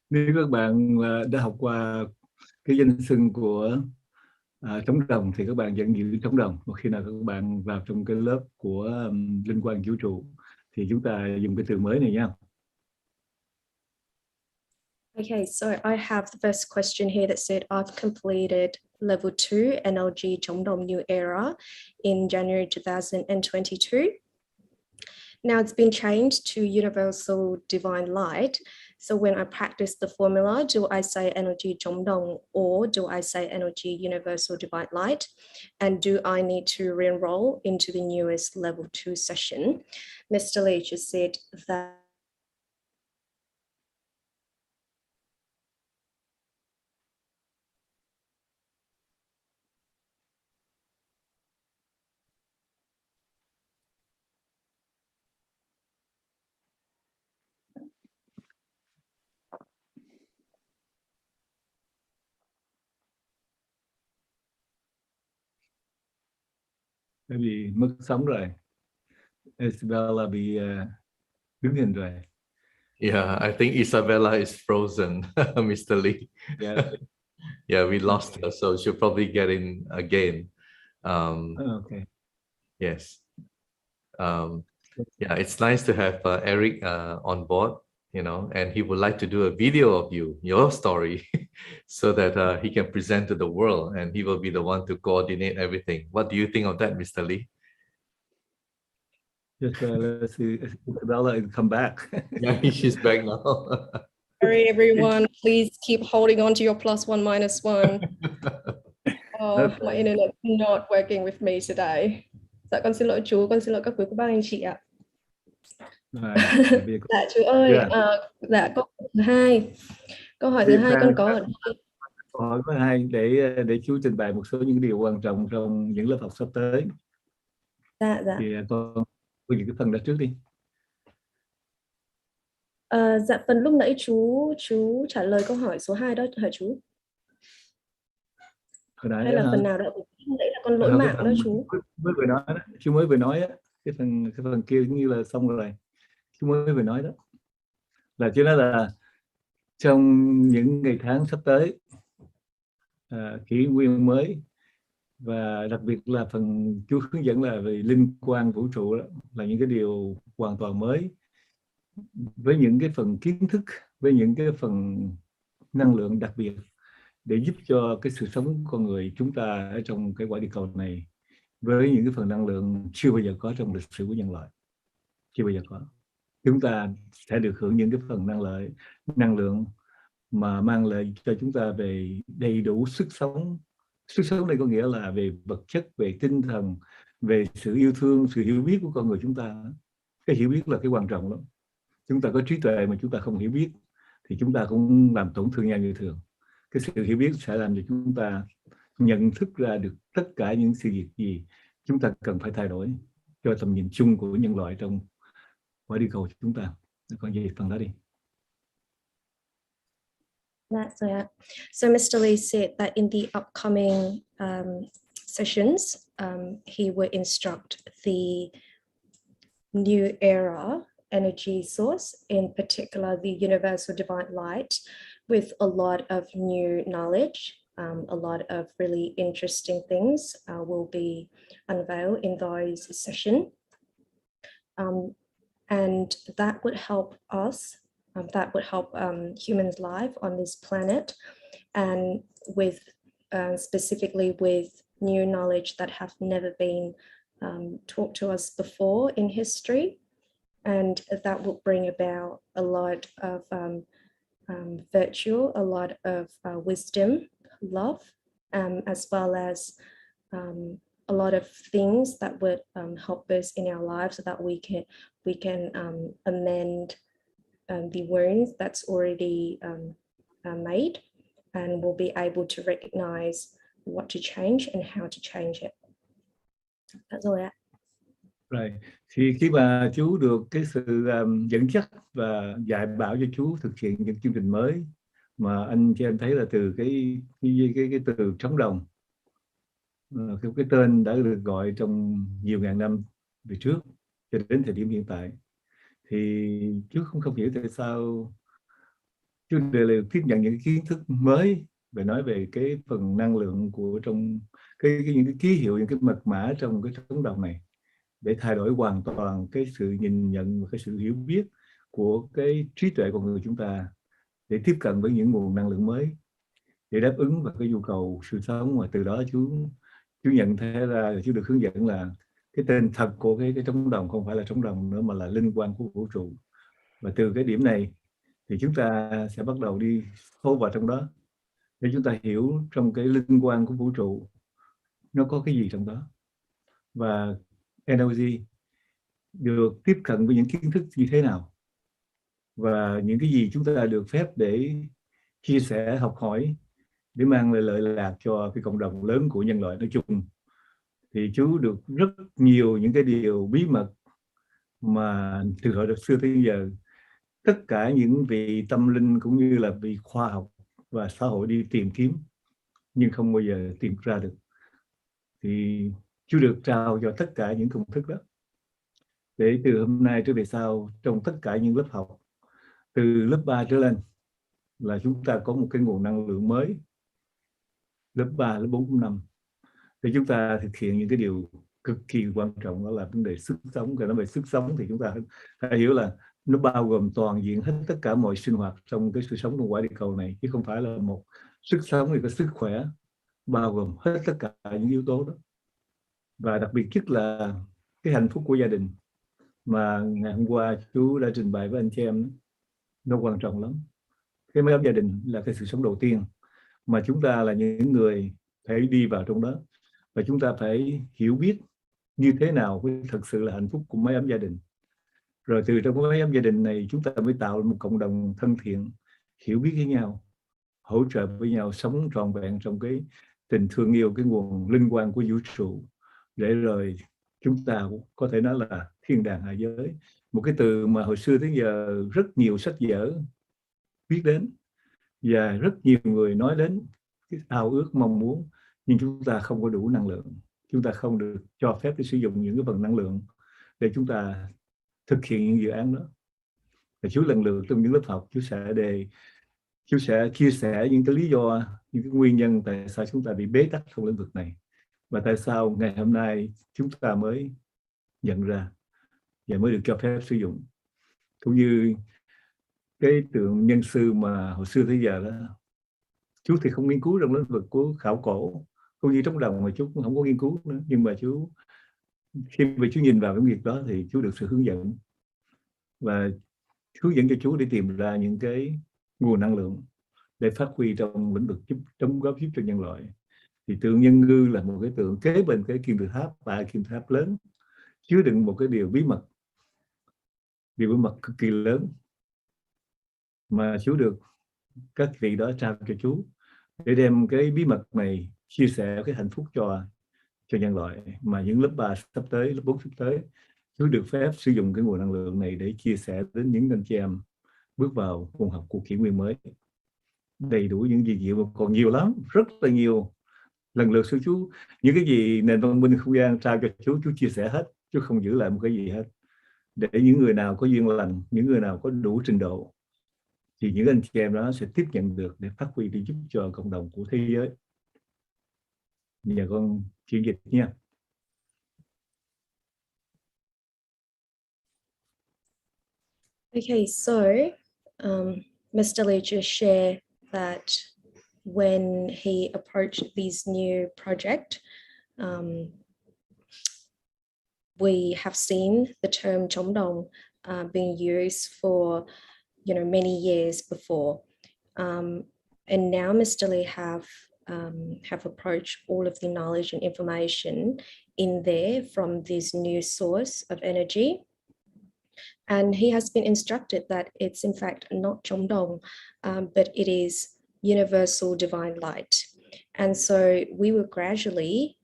Nếu các bạn đã học qua cái danh xưng của chống đồng thì các bạn vẫn giữ chống đồng. Và khi nào các bạn vào trong cái lớp của Linh quang vũ trụ thì chúng ta dùng cái từ mới này nha. Okay, so I have the first question here that said I've completed level 2 NLG chống đồng New Era in January 2022. Now it's been changed to Universal Divine Light. So when I practice the formula, do I say NLG chống đồng or do I say NLG Universal Divine Light? And do I need to re-enroll into the newest level 2 session? Mr. Lê just said that Bị mất sóng rồi. Isabella bị đứng hình rồi. Yeah, I think Isabella is frozen, Mr. Lê. Yeah. Yeah, we lost her, so she'll probably get in again. Okay. Yes. Yeah, it's nice to have Eric on board, you know, and he would like to do a video of you, your story, so that he can present to the world, and he will be the one to coordinate everything. What do you think of that, Mr. Lê? Just let's see Isabella and come back. Yeah, she's back now. sorry everyone, please keep holding on to your +1 -1. Oh, my internet not working with me today. Dạ con xin lỗi chú, con xin lỗi các quý cô bác anh chị ạ. Dạ chú ơi, dạ câu hỏi thứ hai. Câu hỏi thứ hai con có ở đây. Câu hỏi thứ hai để chú trình bày một số những điều quan trọng trong những lớp học sắp tới. Dạ. Thì con những cái phần đó trước đi. Dạ phần lúc nãy chú trả lời câu hỏi số 2 đó hả chú? Hay là phần nào đó? Lúc nãy là con lỗi mạng đó chú. Mới vừa nói đó, chú mới vừa nói đó, cái phần kia như là xong rồi. Chú mới vừa nói đó. Là chú nói là trong những ngày tháng sắp tới, kỷ nguyên mới Và đặc biệt là phần Chúa hướng dẫn là về linh quan vũ trụ đó, là những cái điều hoàn toàn mới, với những cái phần kiến thức, với những cái phần năng lượng đặc biệt để giúp cho cái sự sống của con người chúng ta ở trong cái quả địa cầu này với những cái phần năng lượng chưa bao giờ có trong lịch sử của nhân loại, chưa bao giờ có. Chúng ta sẽ được hưởng những cái phần năng lượng mà mang lại cho chúng ta về đầy đủ sức sống. Sức sống đây có nghĩa là về vật chất, về tinh thần, về sự yêu thương, sự hiểu biết của con người chúng ta. Cái hiểu biết là cái quan trọng lắm. Chúng ta có trí tuệ mà chúng ta không hiểu biết thì chúng ta cũng làm tổn thương nhau như thường. Cái sự hiểu biết sẽ làm cho chúng ta nhận thức ra được tất cả những sự việc gì chúng ta cần phải thay đổi cho tầm nhìn chung của nhân loại trong quả địa cầu của chúng ta. Còn gì phần đó đi. So Mr. Lee said that in the upcoming sessions, he will instruct the new era energy source, in particular the universal divine light, with a lot of new knowledge. A lot of really interesting things will be unveiled in those sessions. And that would help us, that would help humans' life on this planet, and with specifically with new knowledge that have never been taught to us before in history. And that will bring about a lot of virtue, a lot of wisdom, love, as well as a lot of things that would help us in our lives, so that we can amend the wounds that's already made, and we'll be able to recognize what to change and how to change it. That's all that. Rồi, thì khi mà chú được cái sự dẫn dắt và dạy bảo cho chú thực hiện những chương trình mới mà anh chị em thấy là từ cái từ trống đồng, cái tên đã được gọi trong nhiều ngàn năm về trước cho đến thời điểm hiện tại, thì chú không hiểu tại sao chú đều tiếp nhận những kiến thức mới về nói về cái phần năng lượng của trong những cái ký hiệu, những cái mật mã trong cái trống đồng này, để thay đổi hoàn toàn cái sự nhìn nhận và cái sự hiểu biết của cái trí tuệ của người chúng ta, để tiếp cận với những nguồn năng lượng mới, để đáp ứng vào cái nhu cầu sự sống. Mà từ đó chú nhận thấy ra, chú được hướng dẫn là cái tên thật của cái trống đồng không phải là trống đồng nữa, mà là linh quan của vũ trụ. Và từ cái điểm này thì chúng ta sẽ bắt đầu đi sâu vào trong đó, để chúng ta hiểu trong cái linh quan của vũ trụ nó có cái gì trong đó, và NLG được tiếp cận với những kiến thức như thế nào, và những cái gì chúng ta được phép để chia sẻ, học hỏi, để mang lại lợi lạc cho cái cộng đồng lớn của nhân loại nói chung. Thì chú được rất nhiều những cái điều bí mật mà từ hồi xưa tới giờ tất cả những vị tâm linh cũng như là vị khoa học và xã hội đi tìm kiếm nhưng không bao giờ tìm ra được, thì chú được trao cho tất cả những công thức đó, để từ hôm nay trở về sau trong tất cả những lớp học từ lớp 3 trở lên là chúng ta có một cái nguồn năng lượng mới, lớp 3, lớp 4, lớp 5, để chúng ta thực hiện những cái điều cực kỳ quan trọng, đó là vấn đề sức sống. Cái nói về sức sống thì chúng ta phải hiểu là nó bao gồm toàn diện hết tất cả mọi sinh hoạt trong cái sự sống trong quả địa cầu này, chứ không phải là một sức sống thì có sức khỏe, bao gồm hết tất cả những yếu tố đó. Và đặc biệt nhất là cái hạnh phúc của gia đình mà ngày hôm qua chú đã trình bày với anh chị em, nó quan trọng lắm. Cái mái ấm gia đình là cái sự sống đầu tiên mà chúng ta là những người phải đi vào trong đó, và chúng ta phải hiểu biết như thế nào mới thực sự là hạnh phúc của mái ấm gia đình. Rồi từ trong mái ấm gia đình này chúng ta mới tạo một cộng đồng thân thiện, hiểu biết với nhau, hỗ trợ với nhau, sống trọn vẹn trong cái tình thương yêu, cái nguồn linh quan của vũ trụ, để rồi chúng ta có thể nói là thiên đàng hạ giới. Một cái từ mà hồi xưa tới giờ rất nhiều sách vở biết đến và rất nhiều người nói đến, cái ao ước mong muốn, nhưng chúng ta không có đủ năng lượng, chúng ta không được cho phép để sử dụng những cái phần năng lượng để chúng ta thực hiện những dự án đó. Và chú lần lượt trong những lớp học chú sẽ chia sẻ những cái lý do, những cái nguyên nhân tại sao chúng ta bị bế tắc trong lĩnh vực này, và tại sao ngày hôm nay chúng ta mới nhận ra và mới được cho phép sử dụng. Cũng như cái tượng nhân sư mà hồi xưa tới giờ đó, chú thì không nghiên cứu trong lĩnh vực của khảo cổ, cũng như trống đồng mà chú cũng không có nghiên cứu nữa, nhưng mà chú khi mà chú nhìn vào cái việc đó thì chú được sự hướng dẫn, và hướng dẫn cho chú để tìm ra những cái nguồn năng lượng để phát huy trong lĩnh vực đóng góp giúp cho nhân loại. Thì tượng nhân ngư là một cái tượng kế bên cái kim tự tháp, và kim tự tháp lớn chứa đựng một cái điều bí mật cực kỳ lớn mà chú được các vị đó trao cho chú để đem cái bí mật này chia sẻ cái hạnh phúc cho nhân loại. Mà những lớp 3 sắp tới, lớp 4 sắp tới, chú được phép sử dụng cái nguồn năng lượng này để chia sẻ đến những anh chị em bước vào môn học của kỷ nguyên mới. Đầy đủ những gì diệu, còn nhiều lắm, rất là nhiều. Lần lượt sư chú, những cái gì nền văn minh không gian trao cho chú chia sẻ hết, chú không giữ lại một cái gì hết. Để những người nào có duyên lành, những người nào có đủ trình độ, thì những anh chị em đó sẽ tiếp nhận được để phát huy, để giúp cho cộng đồng của thế giới. Giờ con chuyển dịch nha. Okay, so Mr. Lee just shared that when he approached this new project, we have seen the term chống đồng being used for many years before, and now Mr. Lee have approached all of the knowledge and information in there from this new source of energy. And he has been instructed that it's in fact not chống đồng, but it is universal divine light. And so we will gradually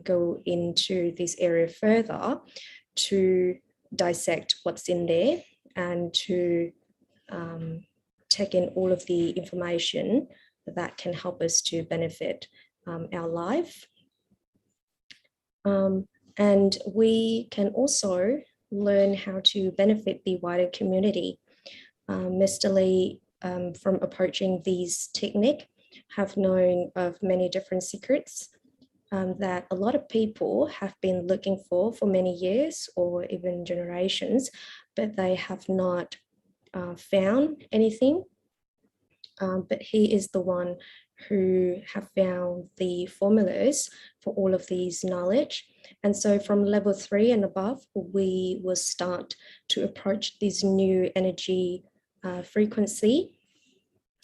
go into this area further to dissect what's in there and to take in all of the information that can help us to benefit our life. And we can also learn how to benefit the wider community. Mr. Lee, from approaching these technique, have known of many different secrets that a lot of people have been looking for many years or even generations, but they have not found anything. But he is the one who have found the formulas for all of these knowledge. And so from level 3 and above, we will start to approach this new energy frequency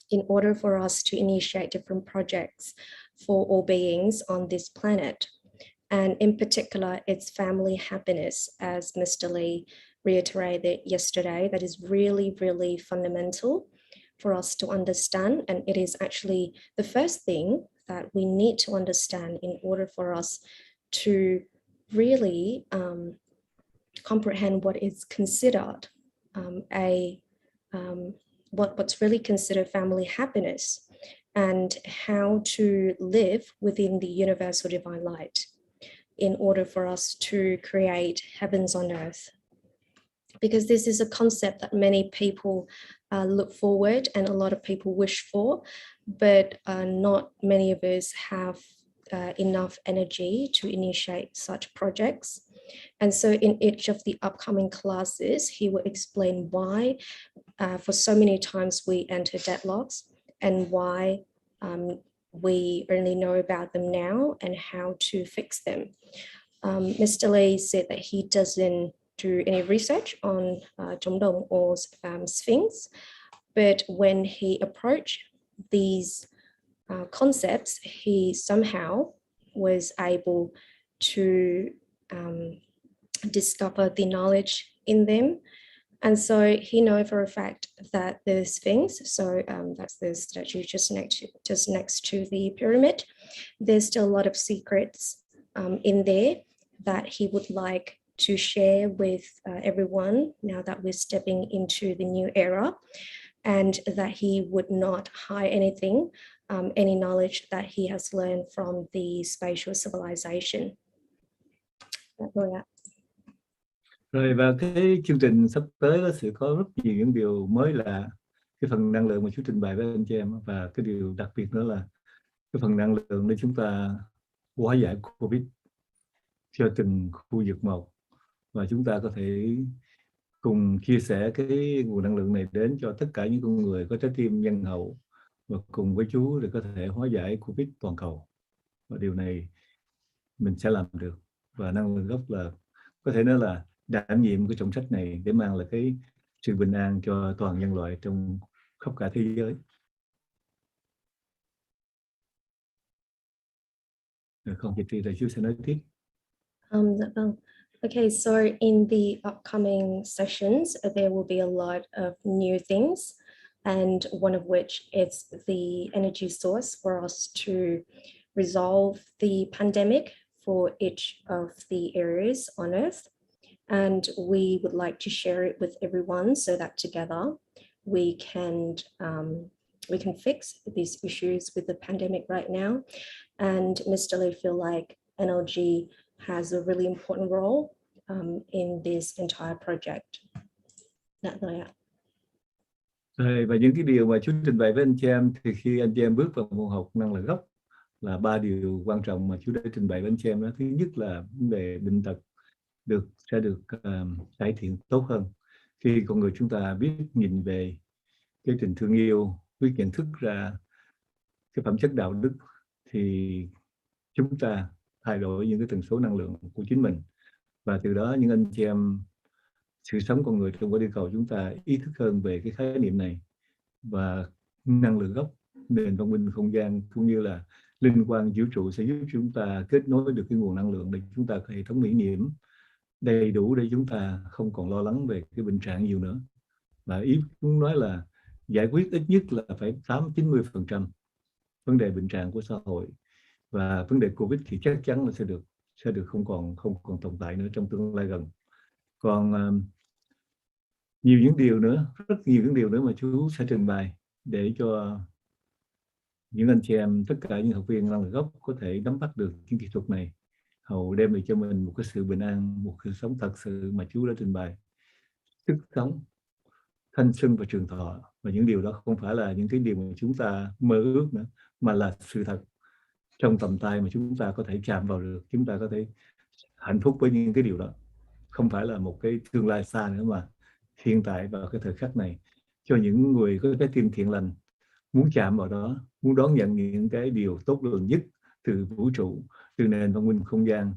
in order for us to initiate different projects for all beings on this planet. And in particular, it's family happiness, as Mr. Lee reiterated yesterday, that is really, really fundamental for us to understand. And it is actually the first thing that we need to understand in order for us to really comprehend what is considered what's really considered family happiness, and how to live within the universal divine light in order for us to create heavens on earth. Because this is a concept that many people look forward and a lot of people wish for, but not many of us have enough energy to initiate such projects. And so in each of the upcoming classes, he will explain why for so many times we enter deadlocks, and why we only know about them now and how to fix them. Mr. Lee said that he doesn't do any research on chống đồng or Sphinx, but when he approached these concepts, he somehow was able to discover the knowledge in them. And so he knows for a fact that the Sphinx, so that's the statue just next to the pyramid, there's still a lot of secrets in there that he would like to share with everyone now that we're stepping into the new era, and that he would not hide anything, any knowledge that he has learned from the spatial civilization. Rồi, và cái chương trình sắp tới đó sẽ có rất nhiều những điều mới lạ. Cái phần năng lượng mà chú trình bày với anh chị em, và cái điều đặc biệt nữa là cái phần năng lượng để chúng ta hóa giải Covid cho từng khu vực một, và chúng ta có thể cùng chia sẻ cái nguồn năng lượng này đến cho tất cả những con người có trái tim nhân hậu, và cùng với Chúa để có thể hóa giải Covid toàn cầu. Và điều này mình sẽ làm được, và năng lượng gốc là có thể nói là đảm nhiệm cái trọng trách này để mang lại cái sự bình an cho toàn nhân loại trong khắp cả thế giới. Được không, chị thầy Chúa sẽ nói tiếp. Dạ vâng. Okay, so in the upcoming sessions, there will be a lot of new things, and one of which is the energy source for us to resolve the pandemic for each of the areas on Earth. And we would like to share it with everyone so that together we can fix these issues with the pandemic right now. And Mr. Lee feel like NLG has a really important role in this entire project. Dạ rồi ạ. Và những cái điều mà chú trình bày với anh chị em thì khi anh chị em bước vào môn học năng lượng gốc là 3 điều quan trọng mà chú đã trình bày với anh chị em đó. Thứ nhất là vấn đề bệnh tật sẽ được cải thiện tốt hơn khi con người chúng ta biết nhìn về cái tình thương yêu, biết nhận thức ra cái phẩm chất đạo đức, thì chúng ta thay đổi những cái tần số năng lượng của chính mình, và từ đó những anh chị em sự sống con người trong quả địa cầu chúng ta ý thức hơn về cái khái niệm này, và năng lượng gốc, nền văn minh không gian cũng như là linh quang vũ trụ sẽ giúp chúng ta kết nối được cái nguồn năng lượng để chúng ta có hệ thống miễn nhiễm đầy đủ để chúng ta không còn lo lắng về cái bệnh trạng nhiều nữa. Và ý cũng nói là giải quyết ít nhất là phải 80-90% vấn đề bệnh trạng của xã hội, và vấn đề Covid thì chắc chắn là sẽ được không còn tồn tại nữa trong tương lai gần. Còn nhiều những điều nữa, rất nhiều những điều nữa mà chú sẽ trình bày để cho những anh chị em, tất cả những học viên năng lượng gốc có thể nắm bắt được những kỹ thuật này, hầu đem lại cho mình một cái sự bình an, một sự sống thật sự mà chú đã trình bày, sức sống, thanh xuân và trường thọ. Và những điều đó không phải là những cái điều mà chúng ta mơ ước nữa, mà là sự thật trong tầm tay mà chúng ta có thể chạm vào được. Chúng ta có thể hạnh phúc với những cái điều đó, không phải là một cái tương lai xa nữa, mà hiện tại vào cái thời khắc này, cho những người có cái tim thiện lành muốn chạm vào đó, muốn đón nhận những cái điều tốt lành nhất từ vũ trụ, từ nền văn minh không gian,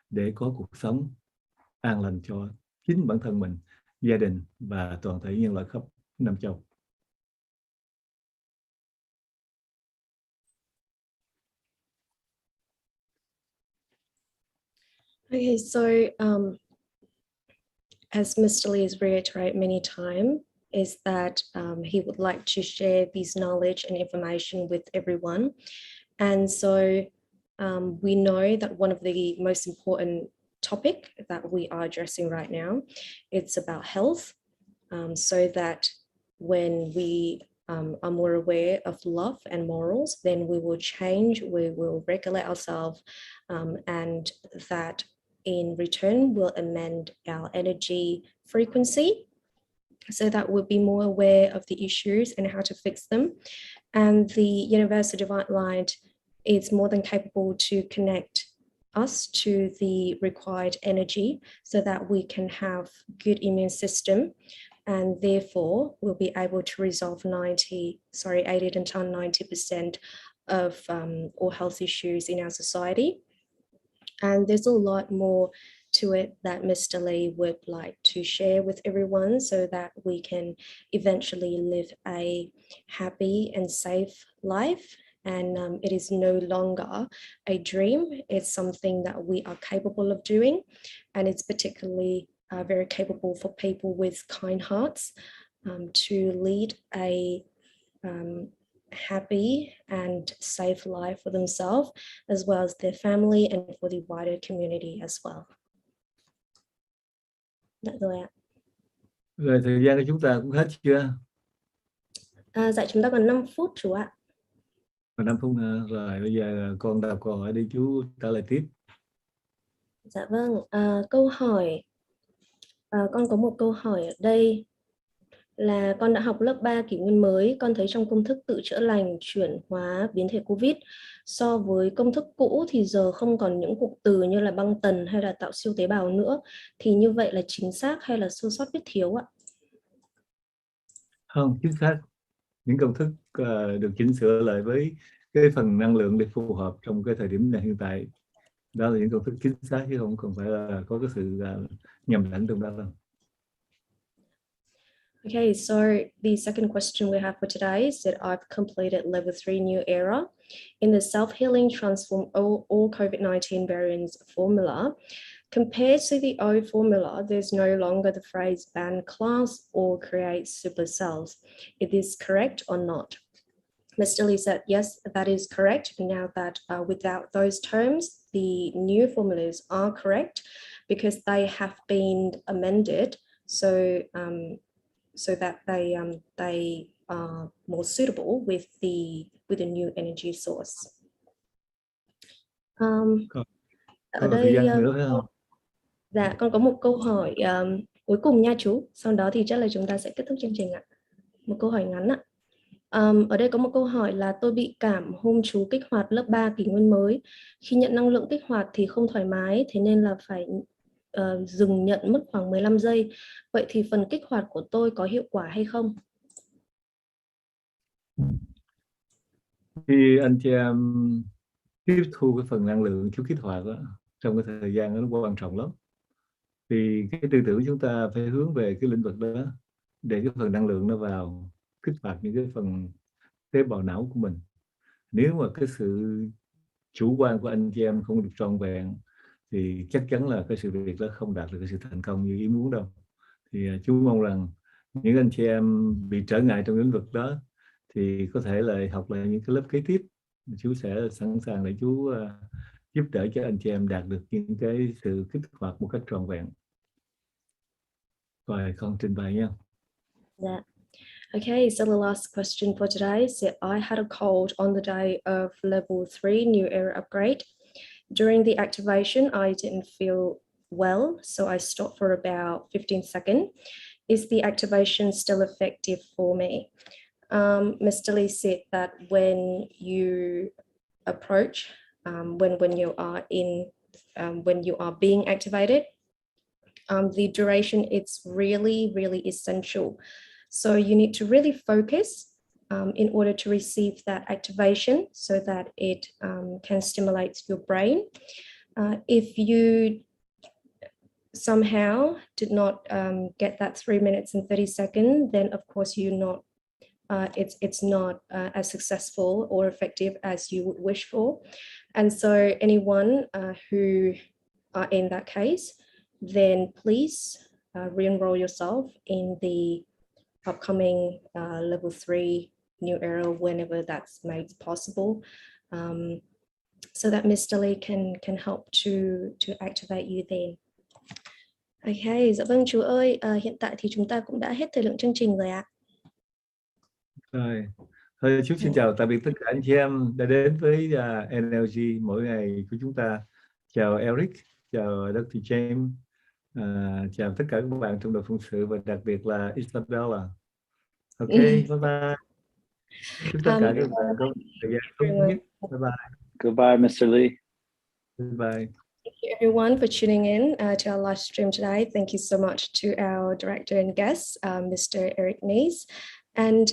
để có cuộc sống an lành cho chính bản thân mình, gia đình và toàn thể nhân loại khắp năm châu. Okay, so as Mr. Lee has reiterated many times, is that he would like to share this knowledge and information with everyone. And so we know that one of the most important topic that we are addressing right now, it's about health, so that when we are more aware of love and morals, then we will change, we will regulate ourselves, and that in return will amend our energy frequency, so that we'll be more aware of the issues and how to fix them. And the universal divine light is more than capable to connect us to the required energy so that we can have good immune system, and therefore we'll be able to resolve 80 to 90% of all health issues in our society. And there's a lot more to it that Mr. Lee would like to share with everyone so that we can eventually live a happy and safe life. And it is no longer a dream, it's something that we are capable of doing. And it's particularly very capable for people with kind hearts to lead a happy and safe life for themselves, as well as their family and for the wider community as well. Dạ rồi ạ. Rồi thời gian của chúng ta cũng hết chưa? Dạ chúng ta còn 5 phút chú ạ. Còn 5 phút nữa. Rồi bây giờ con đọc câu hỏi đi, chú trả lời tiếp. Dạ vâng, câu hỏi, con có một câu hỏi ở đây. là con đã học lớp 3 kỷ nguyên mới, con thấy trong công thức tự chữa lành chuyển hóa biến thể Covid so với công thức cũ thì giờ không còn những cụm từ như là băng tần hay là tạo siêu tế bào nữa, thì như vậy là chính xác hay là sơ sót viết thiếu ạ? Không, chính xác. Những công thức được chỉnh sửa lại với cái phần năng lượng để phù hợp trong cái thời điểm này hiện tại. Đó là những công thức chính xác chứ không cần phải là có cái sự nhầm lẫn trong đó đâu. Okay, so the second question we have for today is that I've completed level 3 new era. In the self-healing transform all COVID-19 variants formula, compared to the old formula, there's no longer the phrase ban class or create super cells. Is this correct or not? Mr. Lee said, yes, that is correct. Now that without those terms, the new formulas are correct because they have been amended. So that they are more suitable with the new energy source. Ở đây dạ con có một câu hỏi cuối cùng nha chú. Sau đó thì chắc là chúng ta sẽ kết thúc chương trình ạ. Một câu hỏi ngắn ạ. Ở đây có một câu hỏi là tôi bị cảm hôm chú kích hoạt lớp 3 kỷ nguyên mới. Khi nhận năng lượng kích hoạt thì không thoải mái, thế nên là phải dừng nhận mất khoảng 15 giây. Vậy thì phần kích hoạt của tôi có hiệu quả hay không? Khi anh chị em tiếp thu cái phần năng lượng chú kích hoạt đó, trong cái thời gian đó, nó quan trọng lắm. Thì cái tư tưởng chúng ta phải hướng về cái lĩnh vực đó để cái phần năng lượng nó vào kích hoạt những cái phần tế bào não của mình. Nếu mà cái sự chủ quan của anh chị em không được trọn vẹn thì chắc chắn là cái sự việc đó không đạt được cái sự thành công như ý muốn đâu. Thì chú mong rằng những anh chị em bị trở ngại trong lĩnh vực đó thì có thể là học lại những cái lớp kế tiếp. Chú sẽ sẵn sàng để chú giúp đỡ cho anh chị em đạt được những cái sự kích hoạt một cách trọn vẹn. Rồi con trình bày nha. Yeah. Okay, so the last question for today is that I had a cold on the day of level 3 new era upgrade. During the activation, I didn't feel well, so I stopped for about 15 seconds. Is the activation still effective for me? Mr. Lee said that when you approach, when you are when you are being activated, the duration is really essential. So you need to really focus in order to receive that activation so that it can stimulate your brain. If you somehow did not get that 3 minutes and 30 seconds, then of course you're not, it's not as successful or effective as you would wish for. And so anyone who are in that case, then please re-enroll yourself in the upcoming level 3 new era whenever that's made possible, so that Mr. Lee can help to activate you then. Okay, dạ vâng chú ơi, hiện tại thì chúng ta cũng đã hết thời lượng chương trình rồi ạ. Rồi, thôi chú xin chào tạm biệt tất cả anh chị em đã đến với NLG mỗi ngày của chúng ta. Chào Eric, chào Dr. James, chào tất cả các bạn trong đội phụng sự và đặc biệt là Isabella. Ok, bye bye. Chúc tất cả các bạn có thời gian tốt nhất. Bye bye. Goodbye, Mr. Lee. Goodbye. Thank you everyone for tuning in to our live stream today. Thank you so much to our director and guest, Mr. Eric Nies. And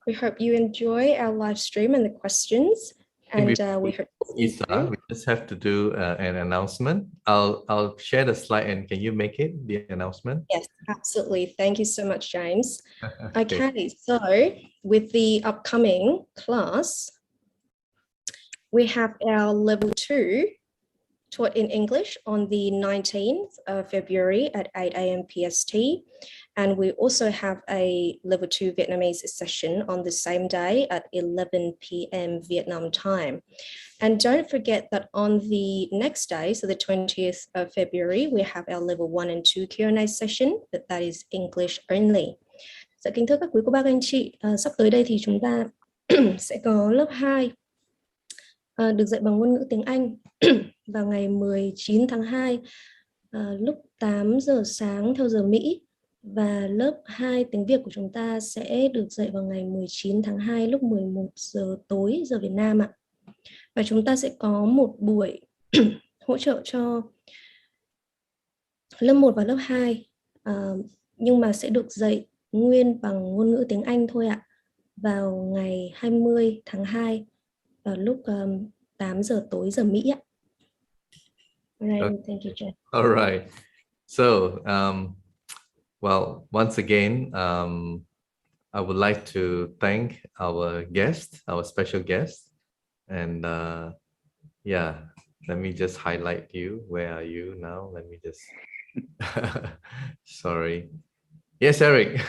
we hope you enjoy our live stream and the questions. And we hope Isa, we just have to do an announcement. I'll share the slide, and can you make it the announcement? Yes, absolutely. Thank you so much, James. Okay, so with the upcoming class, we have our level 2 taught in English on the 19th of February at 8 a.m. PST. And we also have a level 2 Vietnamese session on the same day at 11 p.m. Vietnam time. And don't forget that on the next day, so the 20th of February, we have our level 1 and 2 Q&A session, but that is English only. Dạ, kính thưa các quý cô bác anh chị, sắp tới đây thì chúng ta sẽ có lớp 2 được dạy bằng ngôn ngữ tiếng Anh vào ngày 19 tháng 2 lúc 8 giờ sáng theo giờ Mỹ. Và lớp 2 tiếng Việt của chúng ta sẽ được dạy vào ngày 19 tháng 2 lúc 11 giờ tối giờ Việt Nam ạ. Và chúng ta sẽ có một buổi hỗ trợ cho lớp 1 và lớp 2, nhưng mà sẽ được dạy nguyên bằng ngôn ngữ tiếng Anh thôi ạ, vào ngày 20 tháng 2 vào lúc 8 giờ tối giờ Mỹ ạ. Right, thank you, Jen. All right. So, well, once again, I would like to thank our guest, our special guest. And yeah, let me just highlight you. Where are you now? Let me just, sorry. Yes, Eric.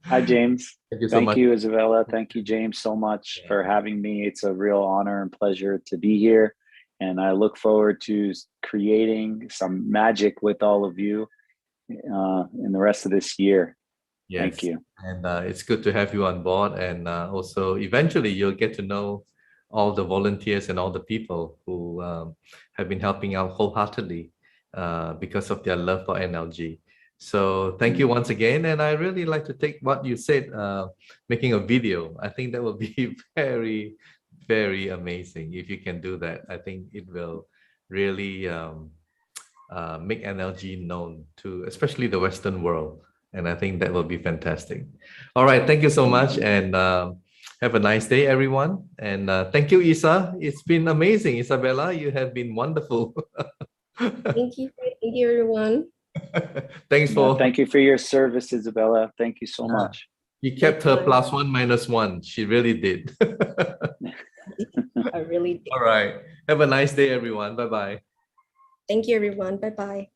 Hi, James. Thank you so Thank much. you, Isabella. Thank you, James, so much for having me. It's a real honor and pleasure to be here. And I look forward to creating some magic with all of you in the rest of this year. Yes. Thank you. And it's good to have you on board. And also, eventually, you'll get to know all the volunteers and all the people who have been helping out wholeheartedly because of their love for NLG. So thank you once again. And I really like to take what you said, making a video. I think that will be very, very amazing if you can do that. I think it will really make NLG known to especially the Western world. And I think that will be fantastic. All right. Thank you so much. And have a nice day, everyone. And thank you, Isa. It's been amazing. Isabella, you have been wonderful. Thank you. Thank you, everyone. Thanks for. Thank you for your service, Isabella. Thank you so much. You kept her +1 - 1. She really did. I really did. All right. Have a nice day, everyone. Bye-bye. Thank you, everyone. Bye-bye.